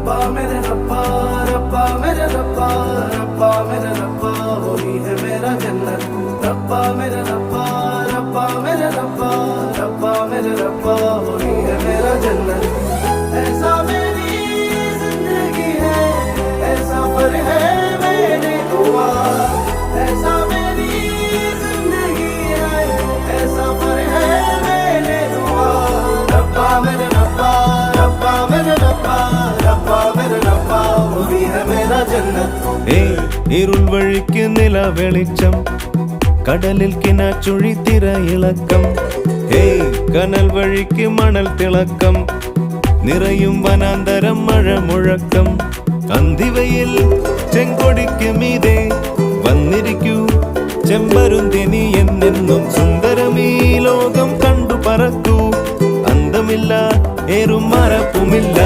रब्बा मेरे रब्बा, रब्बा मेरे रब्बा, रब्बा मेरे रब्बा, वही है मेरा जन्नत। रब्बा मेरे रब्बा, रब्बा मेरे रब्बा, रब्बा मेरे रब्बा, वही है मेरा जन्नत। ऐसा मेरी जिंदगी है, ऐसा पर है मेरी दुआ। ऐसा मेरी जिंदगी है, ऐसा पर है मेरी दुआ। रब्बा मेरे रब्बा, रब्बा मेरे रब्बा, रब्बा मेरे रब्बा, वही है मेरा जन्नत। ഇരുൾ വഴിക്ക് നില വെളിച്ചം, കടലിൽ കിനാച്ചുഴി തിര ഇളക്കം. കനൽ വഴിക്ക് മണൽ തിളക്കം, നിറയും വനാന്തരം മഴ മുഴക്കം. അന്തിവയിൽ ചെങ്കൊടിക്ക് മീതെ വന്നിരിക്കൂ ചെമ്പരുന്തിനി എന്നെന്നും. സുന്ദരമീ ലോകം കണ്ടു പറക്കൂ, അന്തമില്ല ഏറും മറപ്പുമില്ല.